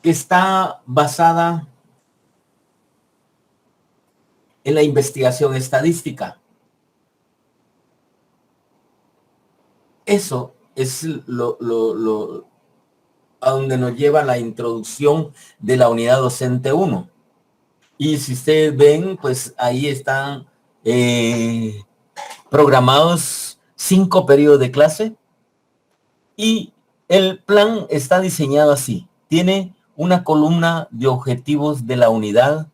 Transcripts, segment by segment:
que está basada en la investigación estadística. Eso es a donde nos lleva la introducción de la unidad docente 1. Y si ustedes ven, pues ahí están programados 5 periodos de clase y el plan está diseñado así. Tiene una columna de objetivos de la unidad,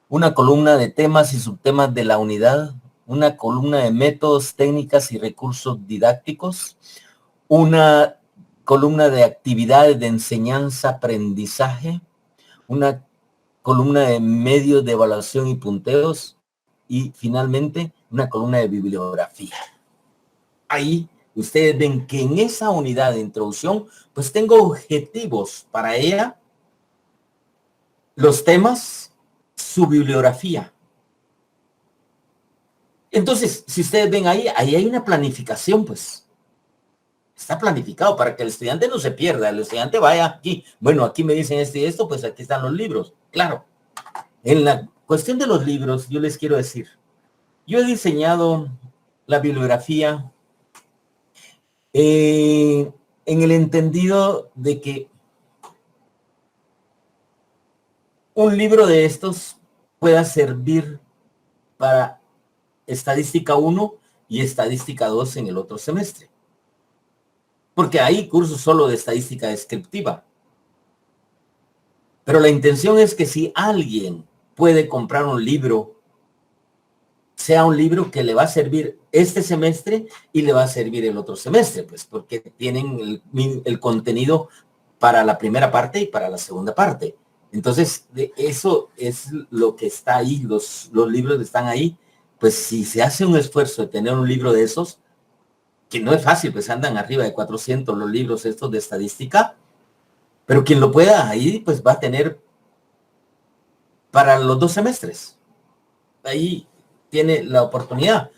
una columna de temas y subtemas de la unidad, una columna de métodos, técnicas y recursos didácticos, una columna de actividades de enseñanza, aprendizaje, una columna de medios de evaluación y punteos y finalmente una columna de bibliografía. Ahí ustedes ven que en esa unidad de introducción pues tengo objetivos para ella, los temas, su bibliografía. Entonces, si ustedes ven ahí hay una planificación, pues. Está planificado para que el estudiante no se pierda, el estudiante vaya aquí. Bueno, aquí me dicen esto y esto, pues aquí están los libros. Claro, en la cuestión de los libros, yo les quiero decir, yo he diseñado la bibliografía en el entendido de que un libro de estos pueda servir para estadística 1 y estadística 2 en el otro semestre. Porque hay cursos solo de estadística descriptiva. Pero la intención es que si alguien puede comprar un libro, sea un libro que le va a servir este semestre y le va a servir el otro semestre, pues porque tienen el contenido para la primera parte y para la segunda parte. Entonces, eso es lo que está ahí, los libros están ahí. Pues si se hace un esfuerzo de tener un libro de esos, que no es fácil, pues andan arriba de 400 los libros estos de estadística, pero quien lo pueda ahí, pues va a tener para los 2 semestres. Ahí tiene la oportunidad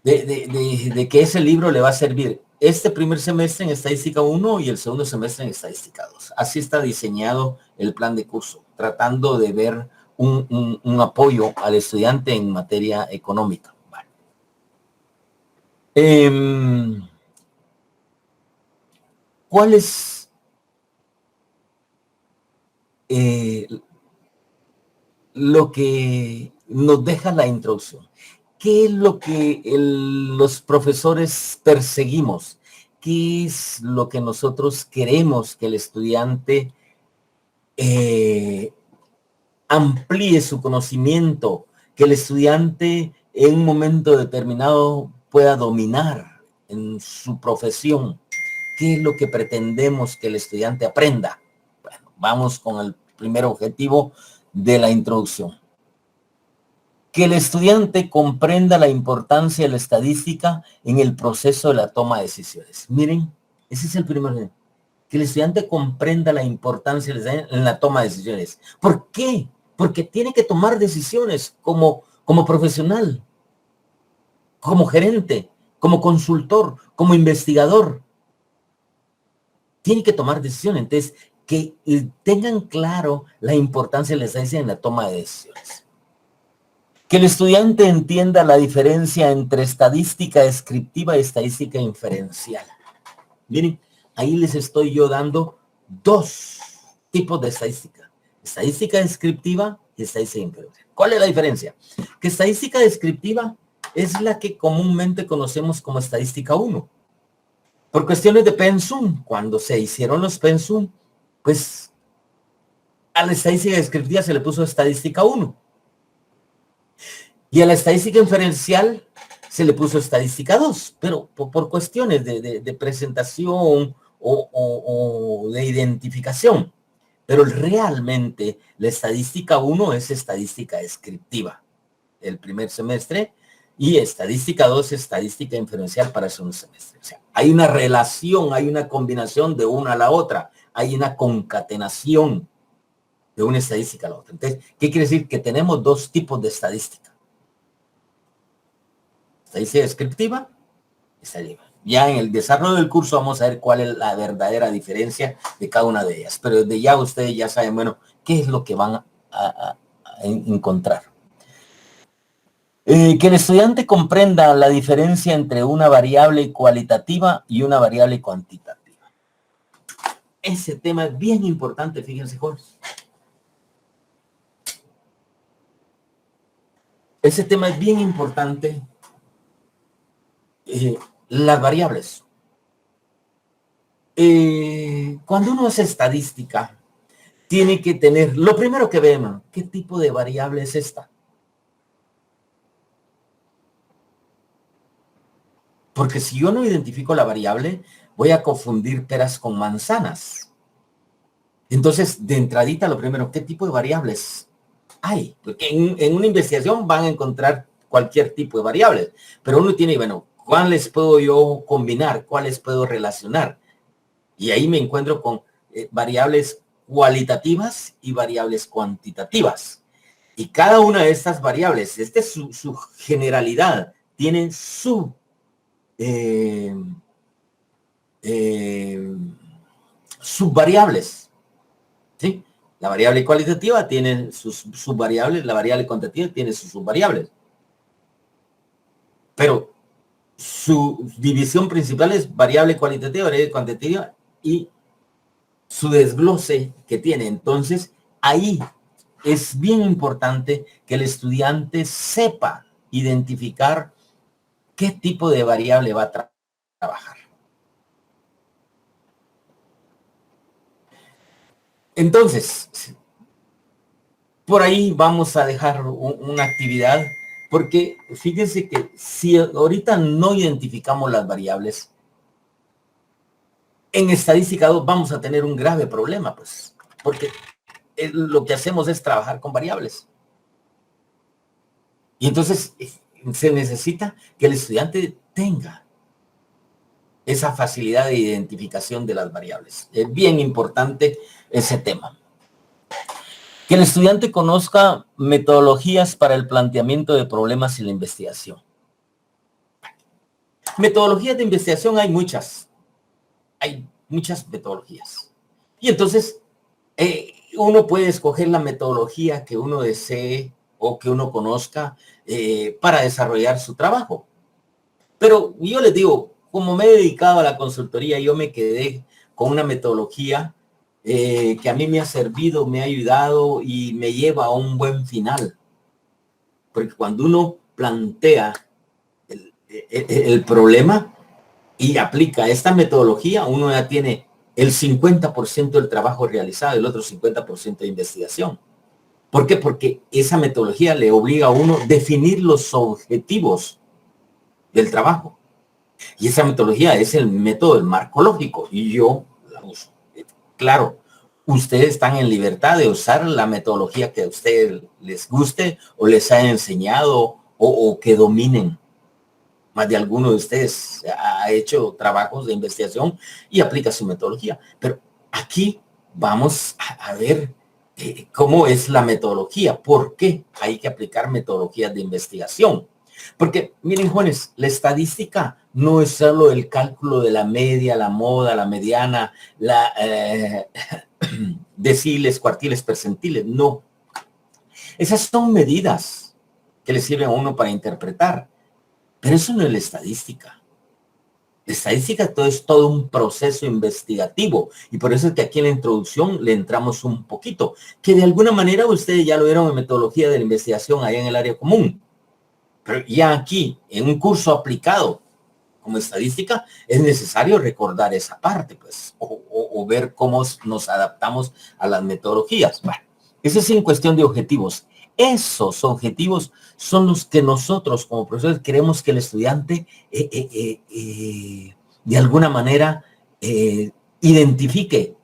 de que ese libro le va a servir este primer semestre en estadística 1 y el segundo semestre en estadística 2. Así está diseñado el plan de curso, tratando de ver un apoyo al estudiante en materia económica. Vale. ¿Cuál es lo que nos deja la introducción? ¿Qué es lo que los profesores perseguimos? ¿Qué es lo que nosotros queremos que el estudiante amplíe su conocimiento, que el estudiante en un momento determinado pueda dominar en su profesión? ¿Qué es lo que pretendemos que el estudiante aprenda? Bueno, vamos con el primer objetivo de la introducción. Que el estudiante comprenda la importancia de la estadística en el proceso de la toma de decisiones. Miren, ese es el primer. Que el estudiante comprenda la importancia en la toma de decisiones. ¿Por qué? Porque tiene que tomar decisiones como profesional, como gerente, como consultor, como investigador. Tiene que tomar decisiones. Entonces, que tengan claro la importancia de la estadística en la toma de decisiones. Que el estudiante entienda la diferencia entre estadística descriptiva y estadística inferencial. Miren, ahí les estoy yo dando 2 tipos de estadística. Estadística descriptiva y estadística inferencial. ¿Cuál es la diferencia? Que estadística descriptiva es la que comúnmente conocemos como estadística 1. Por cuestiones de pensum, cuando se hicieron los pensum, pues a la estadística descriptiva se le puso estadística 1. Y a la estadística inferencial se le puso estadística 2, pero por cuestiones de presentación o de identificación. Pero realmente la estadística 1 es estadística descriptiva, el primer semestre, y estadística 2 es estadística inferencial para el segundo semestre. O sea, hay una relación, hay una combinación de una a la otra, hay una concatenación de una estadística a la otra. Entonces, ¿qué quiere decir? Que tenemos 2 tipos de estadística. Estadística descriptiva, estadística. Ya en el desarrollo del curso vamos a ver cuál es la verdadera diferencia de cada una de ellas. Pero desde ya ustedes ya saben, bueno, qué es lo que van a encontrar. Que el estudiante comprenda la diferencia entre una variable cualitativa y una variable cuantitativa. Ese tema es bien importante, fíjense, jóvenes. Ese tema es bien importante. Las variables. Cuando uno hace estadística, tiene que tener, lo primero que vemos, ¿qué tipo de variable es esta? Porque si yo no identifico la variable, voy a confundir peras con manzanas. Entonces, de entradita, lo primero, ¿qué tipo de variables hay? Porque en una investigación van a encontrar cualquier tipo de variables, pero uno tiene, bueno, ¿cuáles puedo yo combinar? ¿Cuáles puedo relacionar? Y ahí me encuentro con variables cualitativas y variables cuantitativas. Y cada una de estas variables, esta es su generalidad, tienen subvariables, ¿sí? La variable cualitativa tiene sus subvariables, la variable cuantitativa tiene sus subvariables. Pero su división principal es variable cualitativa, variable cuantitativa y su desglose que tiene. Entonces, ahí es bien importante que el estudiante sepa identificar qué tipo de variable va a trabajar. Entonces, por ahí vamos a dejar una actividad, porque fíjense que si ahorita no identificamos las variables, en estadística 2 vamos a tener un grave problema, pues, porque lo que hacemos es trabajar con variables. Y entonces se necesita que el estudiante tenga esa facilidad de identificación de las variables. Es bien importante ese tema. Que el estudiante conozca metodologías para el planteamiento de problemas y la investigación. Metodologías de investigación hay muchas. Hay muchas metodologías. Y entonces uno puede escoger la metodología que uno desee o que uno conozca para desarrollar su trabajo. Pero yo les digo, como me he dedicado a la consultoría, yo me quedé con una metodología que a mí me ha servido, me ha ayudado y me lleva a un buen final. Porque cuando uno plantea el problema y aplica esta metodología, uno ya tiene el 50% del trabajo realizado y el otro 50% de investigación. ¿Por qué? Porque esa metodología le obliga a uno a definir los objetivos del trabajo. Y esa metodología es el método del marco lógico y yo la uso. Claro, ustedes están en libertad de usar la metodología que a ustedes les guste o les haya enseñado o que dominen. Más de alguno de ustedes ha hecho trabajos de investigación y aplica su metodología. Pero aquí vamos a ver cómo es la metodología. ¿Por qué hay que aplicar metodologías de investigación? Porque, miren, jóvenes, la estadística no es solo el cálculo de la media, la moda, la mediana, la deciles, cuartiles, percentiles. No. Esas son medidas que le sirven a uno para interpretar. Pero eso no es la estadística. La estadística es todo un proceso investigativo. Y por eso es que aquí en la introducción le entramos un poquito. Que de alguna manera ustedes ya lo vieron en metodología de la investigación allá en el área común. Pero ya aquí, en un curso aplicado como estadística, es necesario recordar esa parte, pues, o ver cómo nos adaptamos a las metodologías. Bueno, eso es en cuestión de objetivos. Esos objetivos son los que nosotros como profesores queremos que el estudiante de alguna manera identifique,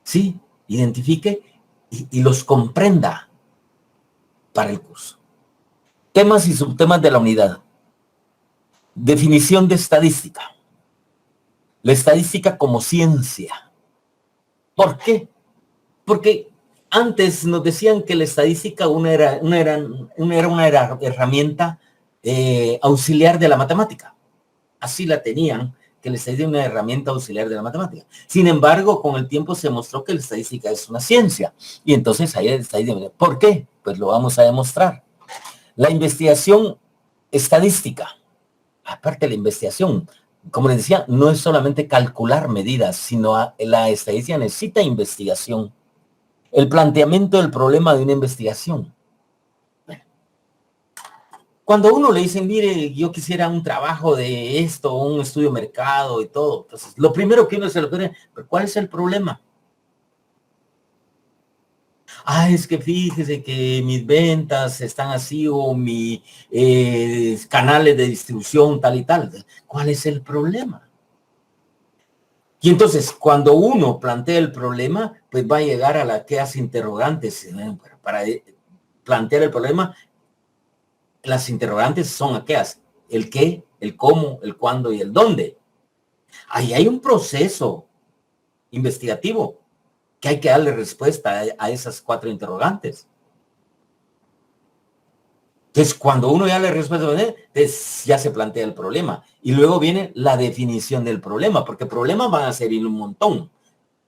¿sí? Identifique y los comprenda para el curso. Temas y subtemas de la unidad. Definición de estadística. La estadística como ciencia. ¿Por qué? Porque antes nos decían que la estadística era una herramienta auxiliar de la matemática. Así la tenían que la estadística es una herramienta auxiliar de la matemática. Sin embargo, con el tiempo se mostró que la estadística es una ciencia. Y entonces ahí está ahí. ¿Por qué? Pues lo vamos a demostrar. La investigación estadística, aparte de la investigación, como les decía, no es solamente calcular medidas, sino la estadística necesita investigación. El planteamiento del problema de una investigación. Cuando uno le dicen, mire, yo quisiera un trabajo de esto, un estudio de mercado y todo, entonces lo primero que uno se le ocurre, ¿cuál es el problema? Es que fíjese que mis ventas están así o mis canales de distribución tal y tal. ¿Cuál es el problema? Y entonces, cuando uno plantea el problema, pues va a llegar a aquellas interrogantes. Para plantear el problema, las interrogantes son aquellas: el qué, el cómo, el cuándo y el dónde. Ahí hay un proceso investigativo que hay que darle respuesta a esas 4 interrogantes. Entonces, cuando uno ya le responde, entonces ya se plantea el problema. Y luego viene la definición del problema, porque problemas van a ser un montón.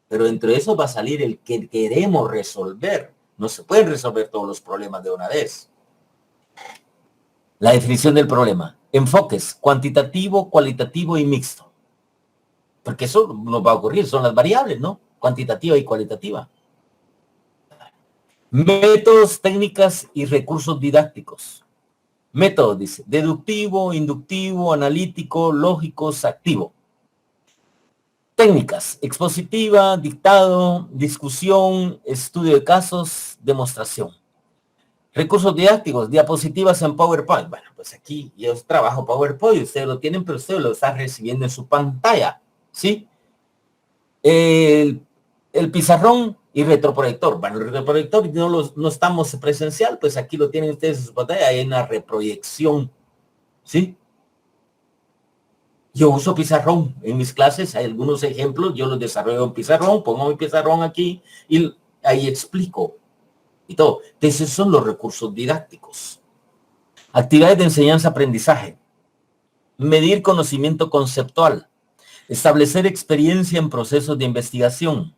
Pero entre eso va a salir el que queremos resolver. No se pueden resolver todos los problemas de una vez. La definición del problema. Enfoques: cuantitativo, cualitativo y mixto. Porque eso nos va a ocurrir, son las variables, ¿no? Cuantitativa y cualitativa. Métodos, técnicas y recursos didácticos. Método, dice: deductivo, inductivo, analítico, lógicos, activo. Técnicas: expositiva, dictado, discusión, estudio de casos, demostración. Recursos didácticos: diapositivas en PowerPoint. Bueno, pues aquí yo trabajo PowerPoint, ustedes lo tienen, pero ustedes lo están recibiendo en su pantalla, ¿sí? El pizarrón y retroproyector. Bueno, el retroproyector no estamos presencial, pues aquí lo tienen ustedes en su pantalla, hay una reproyección, ¿sí? Yo uso pizarrón en mis clases, hay algunos ejemplos, yo los desarrollo en pizarrón, pongo mi pizarrón aquí y ahí explico y todo. Entonces, esos son los recursos didácticos. Actividades de enseñanza-aprendizaje. Medir conocimiento conceptual. Establecer experiencia en procesos de investigación.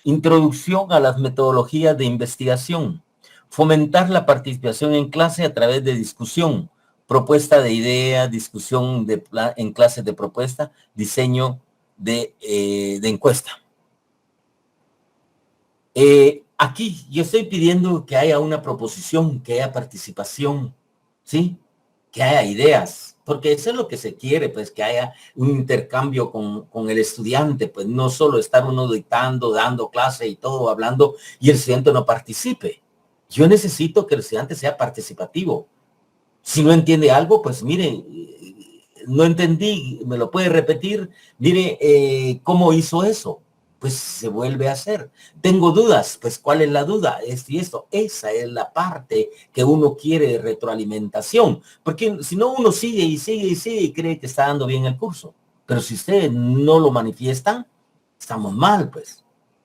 Introducción a las metodologías de investigación. Fomentar la participación en clase a través de discusión, propuesta de ideas, discusión en clases de propuesta, diseño de encuesta. Aquí yo estoy pidiendo que haya una proposición, que haya participación, ¿sí? Que haya ideas, porque eso es lo que se quiere, pues que haya un intercambio con el estudiante, pues no solo estar uno dictando, dando clase y todo, hablando, y el estudiante no participe. Yo necesito que el estudiante sea participativo. Si no entiende algo, pues mire, no entendí, me lo puede repetir, mire, ¿cómo hizo eso? Pues se vuelve a hacer. Tengo dudas, pues ¿cuál es la duda? Esto y esto. Esa es la parte que uno quiere de retroalimentación, porque si no uno sigue y sigue y sigue y cree que está dando bien el curso. Pero si ustedes no lo manifiestan, estamos mal, pues.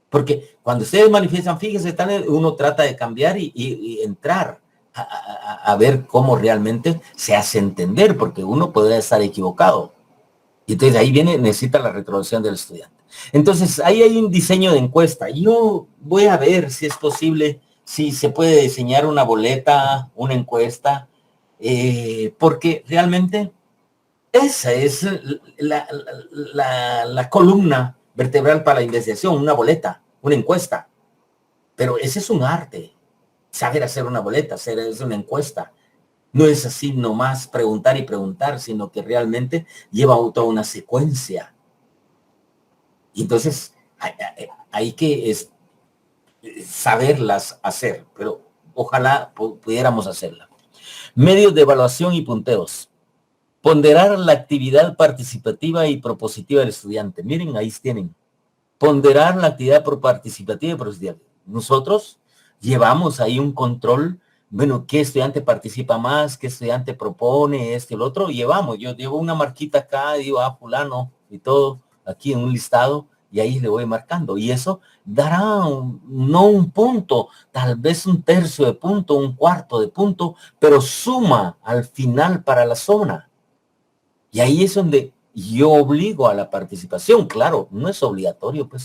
Porque cuando ustedes manifiestan, fíjense, uno trata de cambiar y entrar a ver cómo realmente se hace entender, porque uno podría estar equivocado. Y entonces ahí necesita la retroacción del estudiante. Entonces, ahí hay un diseño de encuesta. Yo voy a ver si es posible, si se puede diseñar una boleta, una encuesta, porque realmente esa es la columna vertebral para la investigación, una boleta, una encuesta. Pero ese es un arte, saber hacer una boleta, hacer una encuesta. No es así nomás preguntar y preguntar, sino que realmente lleva toda una secuencia. Y entonces hay que saberlas hacer, pero ojalá pudiéramos hacerla. Medios de evaluación y punteos. Ponderar la actividad participativa y propositiva del estudiante. Miren, ahí tienen. Ponderar la actividad participativa y propositiva. Nosotros llevamos ahí un control. Bueno, ¿qué estudiante participa más? ¿Qué estudiante propone esto y lo otro? Llevamos, yo llevo una marquita acá, digo, fulano y todo, aquí en un listado, y ahí le voy marcando. Y eso dará no un punto, tal vez un tercio de punto, un cuarto de punto, pero suma al final para la zona. Y ahí es donde yo obligo a la participación, claro, no es obligatorio, pues.